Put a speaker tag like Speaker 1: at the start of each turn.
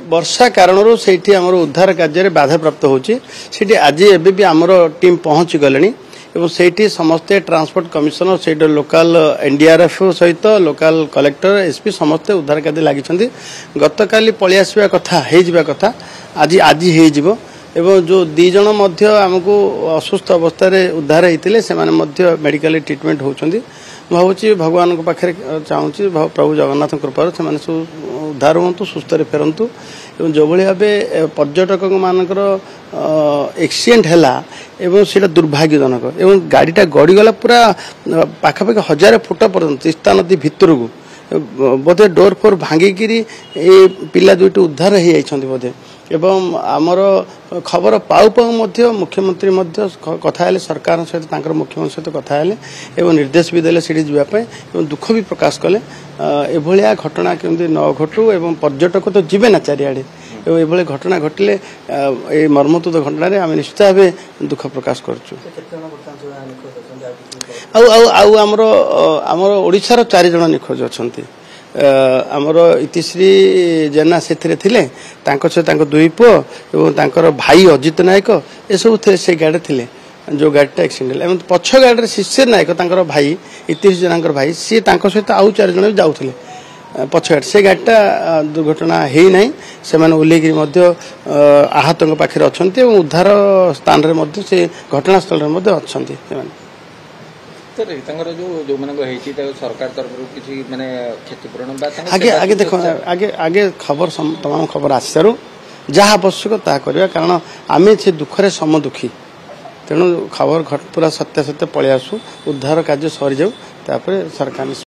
Speaker 1: वर्षा कारण से उद्धार कार्य बाधा प्राप्त होती आज एबे भी आमर टीम पहुंची गले से समस्ते ट्रांसपोर्ट कमिशनर से लोकल एनडीआरएफ सहित लोकल कलेक्टर एसपी समस्ते उद्धार कार्य लगी गत काली पलि आसवा कथा आज आज एवं जो दी जन आमको असुस्थ अवस्था उद्धार होते से मेडिकल ट्रिटमेंट होती भावुँ भगवान पाखे चाहूँगी प्रभु जगन्नाथ कृपार से उद्धार हूँ सुस्थ फेरतु एवं जो भाव पर्यटक मानकर एक्सीडेंट है से दुर्भाग्यजनक एवं गाड़ीटा गड़ीगला पूरा पाखापाखि 1000 फुट पर्यंत तिस्ता नदी भितर को बोधे डोर फोर भांगिकी पिला दुईटी उद्धार हो जाती बोधे एवं आमर खबर पाऊ पाऊ मुख्यमंत्री कथा सरकार सहित मुख्यमंत्री सहित कथा एवं निर्देश भी देले सीढ़ी जावाई दुख भी प्रकाश कले एभलिया घटना केमती न घटू एवं पर्यटक तो जीवे ना चारिआडे एवं एभली घटना घटिले मर्मतुद घटना आम निश्चित भाव दुख प्रकाश करुँ आमर ओडिशार 4 जन निखोज अच्छा आमर इतिश्री जेना से सहित 2 पुओ और भाई अजित नायक ये सब से गाड़ी थे जो गाड़ीटा एक्सीडेंट एवं पछ गाड़ी शिशिर नायक भाई इतिश्री जेना भाई सी सहित आउ 4 जन भी जाऊे पछ गाड़ी से गाड़ीटा दुर्घटना है ना से ओल्लैक आहत पाखे अच्छा उद्धार स्थान में से घटनास्थल में अच्छा
Speaker 2: जो सरकार तरफ किसी माने क्षतिपूरण
Speaker 1: आगे आगे देखो आगे आगे खबर तमाम खबर आसी सारू जहाँ आवश्यक ता करवा कारण आमे से दुखरे सम दुखी तेणु खबर पूरा सत्य सत्य पलि आसू उद्धार कार्य सरी जाऊ सरकार